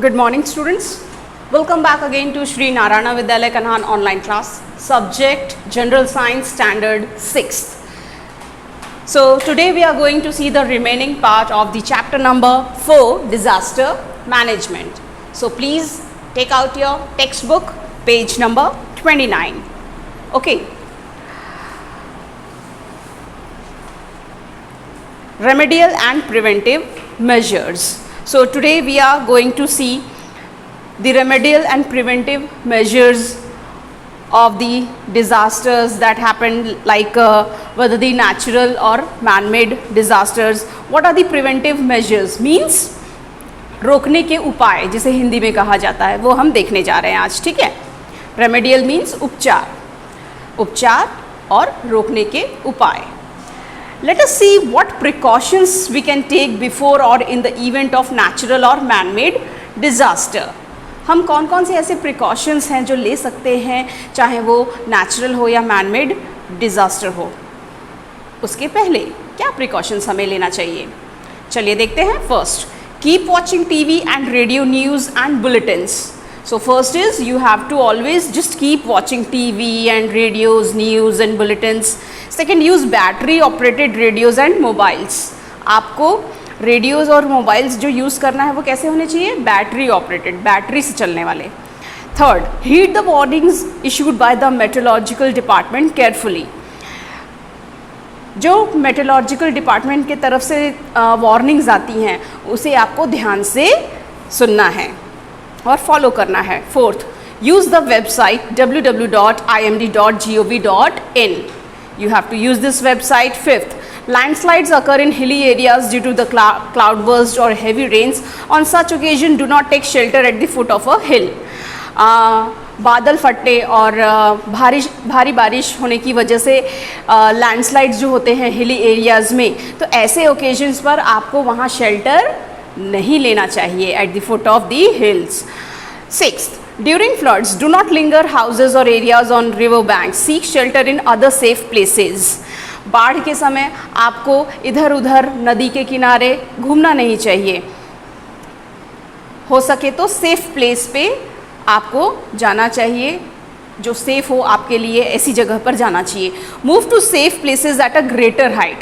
Good morning, students. Welcome back again to Shri Narayana Vidyalaya Kanhan online class. Subject General Science Standard 6th. So today we are going to see the remaining part of the chapter number 4, Disaster Management. So please take out your textbook, page number 29. Okay. Remedial and preventive measures. So today we are going to see the remedial and preventive measures of the disasters that happened, like whether the natural or man-made disasters. What are the preventive measures? Means रोकने के उपाय, जिसे हिंदी में कहा जाता है, वो हम देखने जा रहे हैं आज. ठीक है. रेमेडियल मीन्स उपचार और रोकने के उपाय. Let us see what precautions we can take before or in the event of natural or man-made disaster. हम कौन कौन से ऐसे precautions हैं जो ले सकते हैं, चाहे वो natural हो या man-made disaster हो. उसके पहले क्या precautions हमें लेना चाहिए, चलिए देखते हैं. First, keep watching TV and radio news and bulletins. So first is you have to always just keep watching TV and radios, news and bulletins. Second, use battery operated radios and mobiles. आपको radios और mobiles जो use करना है वो कैसे होने चाहिए, battery operated, battery से चलने वाले. Third, heed the warnings issued by the meteorological department carefully. जो मेट्रोलॉजिकल डिपार्टमेंट की तरफ से वार्निंग्स आती हैं उसे आपको ध्यान से सुनना है और फॉलो करना है. Fourth, use the website www.imd.gov.in. You have to use this website. Fifth, landslides occur in hilly areas due to the cloudburst or heavy rains. On such occasion, do not take shelter at the foot of a hill. बादल फटने और भारी बारिश होने की वजह से landslides जो होते हैं हिली एरियाज़ में, तो ऐसे ओकेजन्स पर आपको वहाँ शेल्टर नहीं लेना चाहिए at the foot of the hills. Sixth, during floods, do not linger houses or areas on river banks. Seek shelter in other safe places. बाढ़ के समय आपको इधर उधर नदी के किनारे घूमना नहीं चाहिए. हो सके तो सेफ प्लेस पे आपको जाना चाहिए, जो सेफ हो आपके लिए, ऐसी जगह पर जाना चाहिए. Move to safe places at a greater height.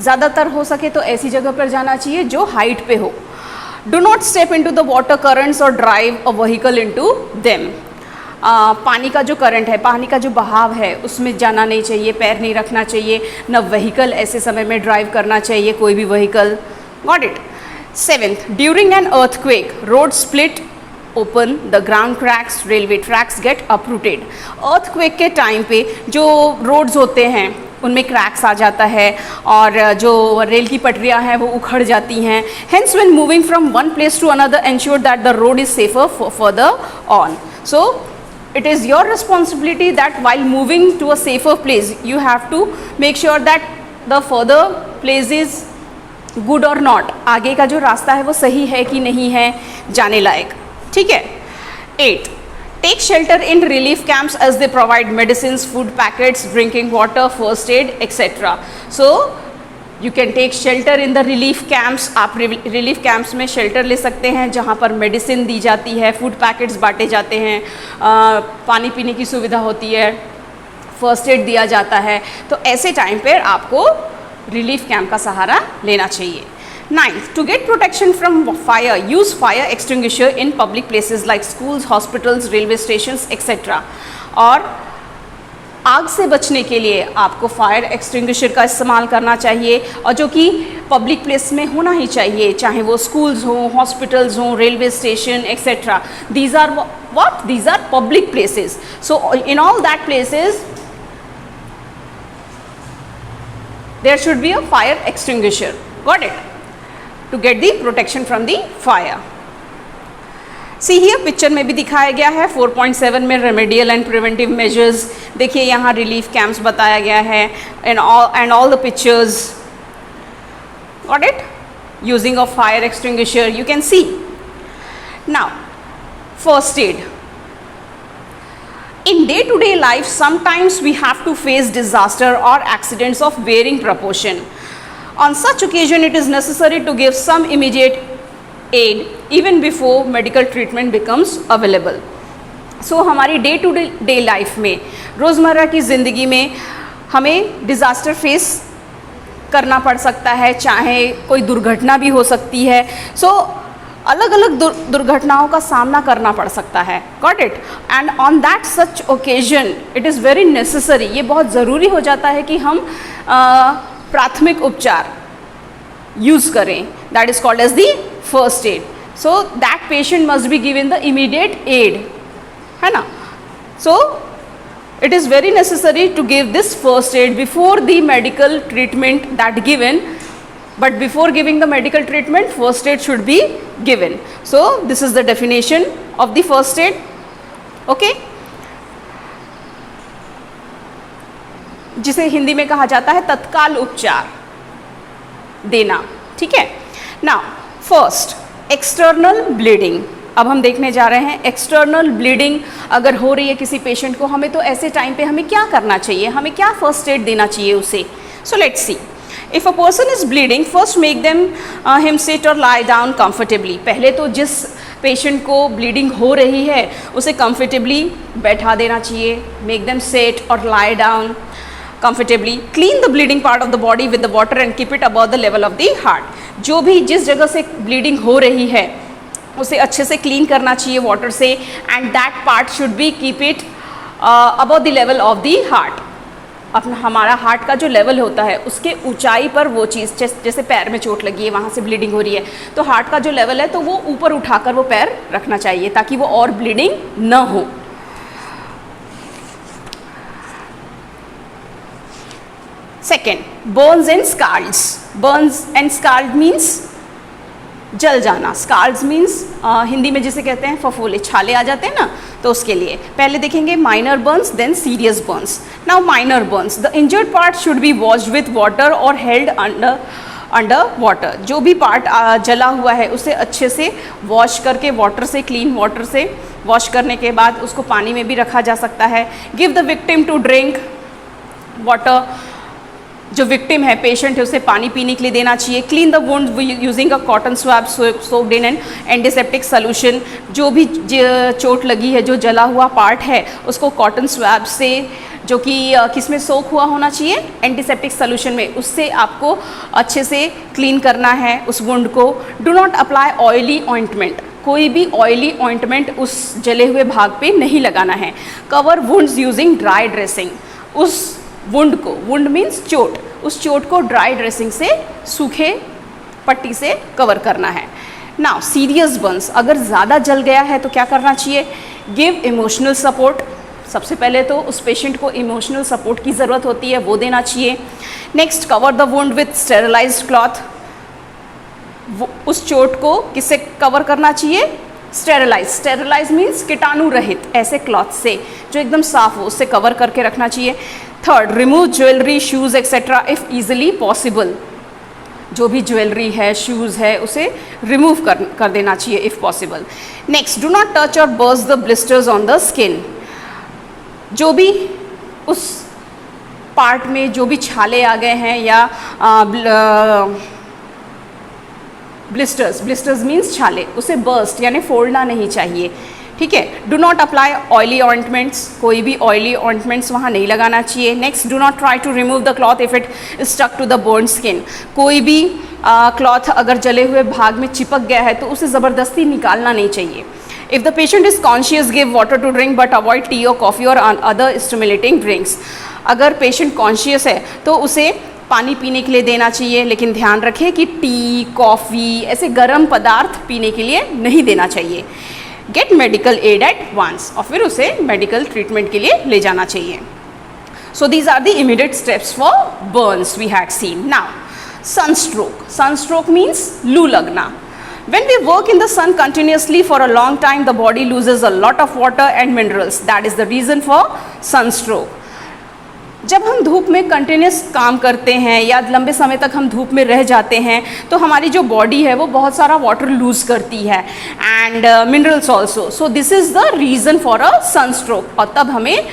ज़्यादातर हो सके तो ऐसी जगह पर जाना चाहिए जो हाइट पे हो. Do not step into the water currents or drive a vehicle into them. पानी का जो करंट है, पानी का जो बहाव है, उसमें जाना नहीं चाहिए, पैर नहीं रखना चाहिए, न व्हीकल ऐसे समय में ड्राइव करना चाहिए, कोई भी vehicle. Got it. Seventh, during an earthquake, road split open, the ground cracks, railway tracks get uprooted. Earthquake के टाइम पे जो रोड्स होते हैं उनमें क्रैक्स आ जाता है और जो रेल की पटरियां हैं वो उखड़ जाती हैं. Hence when moving from one place to another ensure that the road is safer further on. So it is your responsibility that while moving to a safer place you have to make sure that the further place is good or not. आगे का जो रास्ता है वो सही है कि नहीं है, जाने लायक. ठीक है. 8, take shelter in relief camps as they provide medicines, food packets, drinking water, first aid, etc. So you can take shelter in the relief camps. आप relief camps में shelter ले सकते हैं जहाँ पर medicine दी जाती है, food packets बांटे जाते हैं, पानी पीने की सुविधा होती है, first aid दिया जाता है. तो ऐसे टाइम पर आपको relief camp का सहारा लेना चाहिए. 9th, to get protection from fire, use fire extinguisher in public places like schools, hospitals, railway stations, etc. और आग से बचने के लिए आपको फायर एक्सटिंग्विशर का इस्तेमाल करना चाहिए, और जो कि पब्लिक प्लेस में होना ही चाहिए, चाहे वो स्कूल्स हों, हॉस्पिटल्स हों, railway station etcetera. These are what, these are public places. So in all that places there should be a fire extinguisher. Got it. To get the protection from the fire. See here, picture में भी दिखाया गया है 4.7 में remedial and preventive measures. देखिए यहाँ relief camps बताया गया है and all the pictures. Got it. Using of fire extinguisher you can see. Now first aid. In day-to-day life, sometimes we have to face disaster or accidents of varying proportion. On such occasion, it is necessary to give some immediate aid even before medical treatment becomes available. So हमारी day to day life में, रोज़मर्रा की ज़िंदगी में हमें disaster face करना पड़ सकता है, चाहे कोई दुर्घटना भी हो सकती है. सो अलग अलग दुर्घटनाओं का सामना करना पड़ सकता है. Got it. And on that such occasion it is very necessary, ये बहुत ज़रूरी हो जाता है कि हम प्राथमिक उपचार यूज़ करें. That is called as the first aid. So that patient must be given the immediate aid, है ना. सो it is very necessary to give this first aid before the medical treatment that given, but before giving the medical treatment first aid should be given. So this is the definition of the first aid. Okay, जिसे हिंदी में कहा जाता है तत्काल उपचार देना. ठीक है. Now first, external bleeding. अब हम देखने जा रहे हैं एक्सटर्नल ब्लीडिंग अगर हो रही है किसी पेशेंट को, हमें तो ऐसे टाइम पे हमें क्या करना चाहिए, हमें क्या फर्स्ट एड देना चाहिए उसे. So let's see. If a person is bleeding, first make them him sit और लाई डाउन कंफर्टेबली. पहले तो जिस पेशेंट को ब्लीडिंग हो रही है उसे कंफर्टेबली बैठा देना चाहिए. मेक देम सिट और lie down comfortably. Clean the bleeding part of the body with the water and keep it above the level of the heart. जो भी जिस जगह से ब्लीडिंग हो रही है उसे अच्छे से क्लीन करना चाहिए वाटर से, and that part should be keep it above the level of the heart. अपना हमारा हार्ट का जो लेवल होता है उसके ऊंचाई पर वो चीज़, जैसे पैर में चोट लगी है वहाँ से ब्लीडिंग हो रही है तो हार्ट का जो लेवल है तो वो ऊपर उठाकर वो पैर रखना चाहिए ताकि वो और ब्लीडिंग न हो. Second, burns and scalds. Burns and scald means जल जाना. स्कार्ड्स मीन्स हिंदी में जिसे कहते हैं फफोले, छाले आ जाते हैं ना, तो उसके लिए. पहले देखेंगे minor burns then serious burns. Now minor burns, the injured part should be washed with water और हेल्ड अंडर वाटर. जो भी पार्ट जला हुआ है उसे अच्छे से वॉश करके वाटर से, क्लीन वाटर से वॉश करने के बाद उसको पानी में भी रखा जा सकता है. Give the victim to drink water. जो विक्टिम है, पेशेंट है, उसे पानी पीने के लिए देना चाहिए. Clean the wound using a cotton swab soaked in an antiseptic solution. जो भी चोट लगी है, जो जला हुआ पार्ट है, उसको कॉटन स्वैब से, जो कि किस में सोक हुआ होना चाहिए, एंटीसेप्टिक सोल्यूशन में, उससे आपको अच्छे से क्लीन करना है उस वुंड को. Do not apply oily ointment. कोई भी ऑयली ऑइंटमेंट उस जले हुए भाग पे नहीं लगाना है. Cover wounds using dry dressing. उस वुंड को, वुंड मीन्स चोट, उस चोट को ड्राई ड्रेसिंग से, सूखे पट्टी से कवर करना है. नाउ सीरियस बर्न्स, अगर ज़्यादा जल गया है तो क्या करना चाहिए. Give emotional support. सबसे पहले तो उस पेशेंट को इमोशनल सपोर्ट की ज़रूरत होती है, वो देना चाहिए. Next, cover the wound with sterilised cloth. उस चोट को किससे कवर करना चाहिए, स्टेरिलाइज. स्टेरिलाइज मीन्स कीटाणु रहित ऐसे क्लॉथ से जो एकदम साफ हो, उससे कवर करके रखना चाहिए. Third, remove jewellery, shoes etcetera if easily possible. जो भी ज्वेलरी है, शूज़ है, उसे रिमूव कर देना चाहिए if possible. Next, do not touch और burst the blisters on the skin. जो भी उस पार्ट में जो भी छाले आ गए हैं या ब्लिस्टर्स मीन्स छाले, उसे बर्स्ट यानी फोड़ना नहीं चाहिए. ठीक है. Do not apply oily ointments. कोई भी ऑयली ऑइंटमेंट्स वहाँ नहीं लगाना चाहिए. Next, do not try to remove the cloth if it stuck to the burn skin. कोई भी क्लॉथ अगर जले हुए भाग में चिपक गया है तो उसे ज़बरदस्ती निकालना नहीं चाहिए. If the patient is conscious, give water to drink but avoid tea और कॉफ़ी और अदर स्टिमुलेटिंग ड्रिंक्स. अगर पेशेंट कॉन्शियस है तो उसे पानी पीने के लिए देना चाहिए, लेकिन ध्यान रखें कि टी, कॉफ़ी, ऐसे गर्म पदार्थ पीने के लिए नहीं देना चाहिए. Get medical aid at once, और फिर उसे मेडिकल ट्रीटमेंट के लिए ले जाना चाहिए. So these are the immediate steps for burns we had seen. Now sunstroke. Sunstroke means लू लगना. When we work in the sun continuously for a long time, the body loses a lot of water and minerals. That is the reason for sunstroke. जब हम धूप में continuous काम करते हैं या लंबे समय तक हम धूप में रह जाते हैं तो हमारी जो बॉडी है वो बहुत सारा वाटर लूज़ करती है and minerals also. So this is the reason for a sunstroke. और तब हमें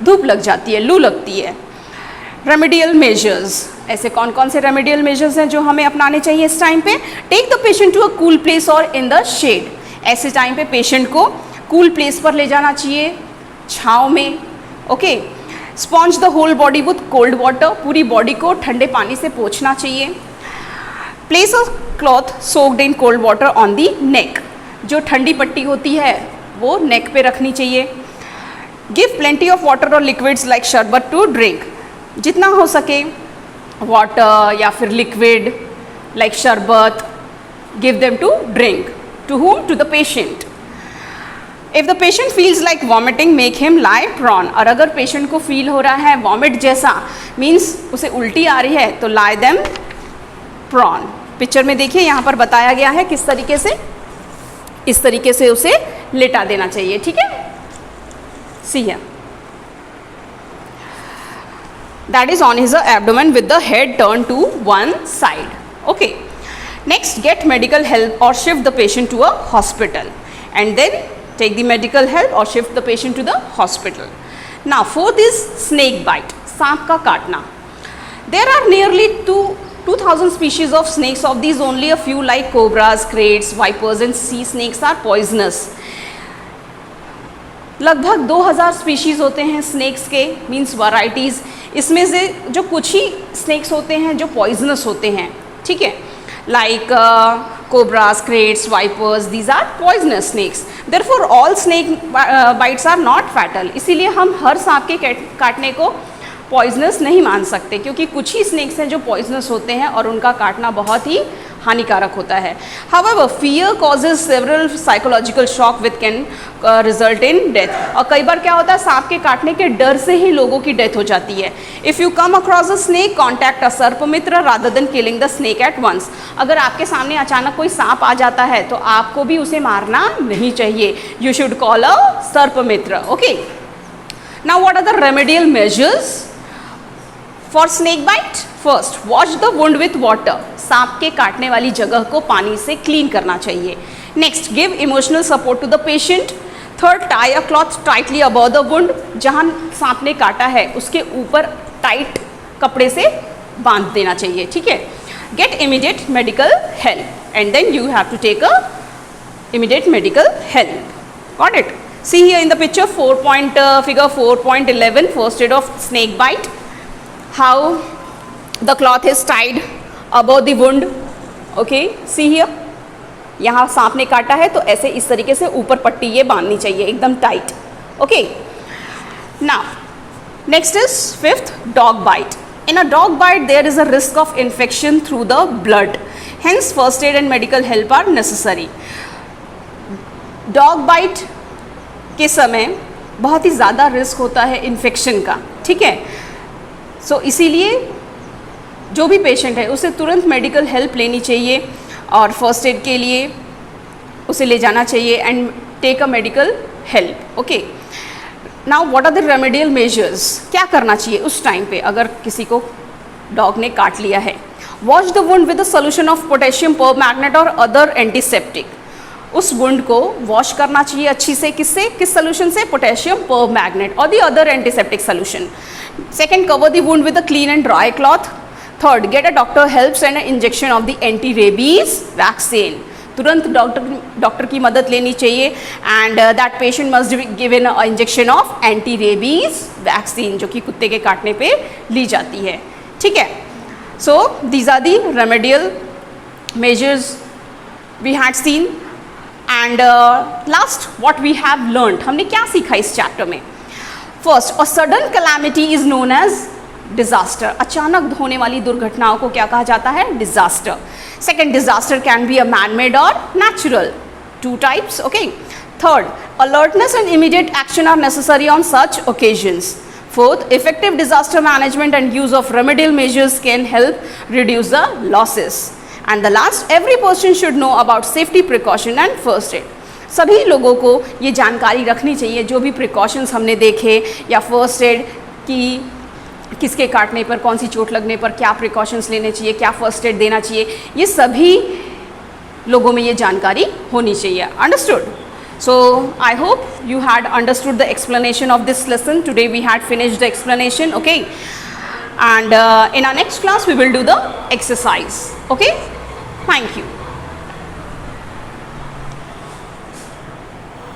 धूप लग जाती है, लू लगती है. रेमेडियल मेजर्स, ऐसे कौन कौन से रेमेडियल मेजर्स हैं जो हमें अपनाने चाहिए इस टाइम पे? Take the patient to a cool place और इन द शेड। ऐसे टाइम पे पेशेंट को कूल प्लेस पर ले जाना चाहिए, छाँव में। Okay. Sponge the whole body with cold water, पूरी बॉडी को ठंडे पानी से पोंछना चाहिए। Place a cloth soaked in cold water on the neck, जो ठंडी पट्टी होती है वो नेक पे रखनी चाहिए। गिव प्लेंटी ऑफ वाटर और liquids like sharbat to drink, जितना हो सके वाटर या फिर liquid like sharbat, give them to drink. To whom? To the patient. If the patient feels like vomiting, make him lie prone. और अगर पेशेंट को feel हो रहा है वॉमिट जैसा, मीन्स उसे उल्टी आ रही है, तो lie them prone. पिक्चर में देखिए, यहाँ पर बताया गया है किस तरीके से, इस तरीके से उसे लेटा देना चाहिए। ठीक है, सी है, that is on his abdomen with the head turned to one side. Okay. Next, get medical help or shift the patient to a hospital, and then take the medical help or shift the patient to the hospital. Now, fourth is snake bite, सांप का काटना. There are nearly 2,000 species of snakes. Of these, only a few like cobras, kraits, vipers and sea snakes are poisonous. लगभग 2000 species होते हैं snacks के, means varieties. इसमें से जो कुछ ही स्नैक्स होते हैं जो पॉइजनस होते हैं। ठीक है, like cobras, kraits, vipers, these are poisonous snakes. Therefore all snake bites are not fatal. इसीलिए हम हर सांप के काटने को पॉइजनस नहीं मान सकते, क्योंकि कुछ ही स्नैक्स हैं जो पॉइजनस होते हैं और उनका काटना बहुत ही हानिकारक होता है। However, fear causes several psychological shock which can result in death. और कई बार क्या होता है, सांप के काटने के डर से ही लोगों की डेथ हो जाती है। If you come across a snake, contact a सर्पमित्र rather than killing the snake at once. अगर आपके सामने अचानक कोई सांप आ जाता है तो आपको भी उसे मारना नहीं चाहिए। You should call a सर्पमित्र. Okay. Now, what are the remedial measures for snake bite? First, wash the wound with water. सांप के काटने वाली जगह को पानी से क्लीन करना चाहिए। Next, give emotional support to the patient. Third, tie a cloth tightly above the wound, जहाँ सांप ने काटा है उसके ऊपर टाइट कपड़े से बांध देना चाहिए। ठीक है। Get immediate medical help and then you have to take a immediate medical help. Got it? See here in the picture figure 4.11, first aid of snake bite. How the cloth is tied above the wound. Okay, see here, यहाँ सांप ने काटा है तो ऐसे इस तरीके से ऊपर पट्टी ये बांधनी चाहिए एकदम tight. Okay, now next is fifth, dog bite. In a dog bite there is a risk of infection through the blood, hence first aid and medical help are necessary. Dog bite के समय बहुत ही ज़्यादा risk होता है infection का. ठीक है, सो इसीलिए जो भी पेशेंट है उसे तुरंत मेडिकल हेल्प लेनी चाहिए और फर्स्ट एड के लिए उसे ले जाना चाहिए and take a medical help. Okay, now what are the remedial measures? क्या करना चाहिए उस टाइम पे अगर किसी को डॉग ने काट लिया है? Wash the wound with a solution of potassium permanganate और अदर एंटीसेप्टिक. उस वुंड को वॉश करना चाहिए अच्छी से. किससे? किस सोल्यूशन से? पोटेशियम परमैंगनेट और the other antiseptic solution. Second, cover the wound with a clean and dry cloth. Third, get a doctor helps and injection of the anti rabies vaccine. तुरंत डॉक्टर की मदद लेनी चाहिए and that patient must be given a injection of anti rabies vaccine, जो कि कुत्ते के काटने पे ली जाती है. ठीक है, so these are the remedial measures we had seen. And last, what we have learned, हमने क्या सीखा इस चैप्टर में? First, a sudden calamity is known as disaster. अचानक होने वाली दुर्घटनाओं को क्या कहा जाता है? Disaster. Second, disaster can be a man made और natural, two types. Okay. Third, alertness and immediate action are necessary on such occasions. Fourth, effective disaster management and use of remedial measures can help reduce the losses. And the last, every person should know about safety precaution and first aid. सभी लोगों को ये जानकारी रखनी चाहिए, जो भी precautions हमने देखे या फर्स्ट एड की, किसके काटने पर, कौन सी चोट लगने पर क्या प्रिकॉशंस लेने चाहिए, क्या फर्स्ट एड देना चाहिए, ये सभी लोगों में ये जानकारी होनी चाहिए. Understood? So I hope you had understood the explanation of this lesson. Today we had finished the explanation. Okay, and in our next class we will do the exercise. Okay, thank you.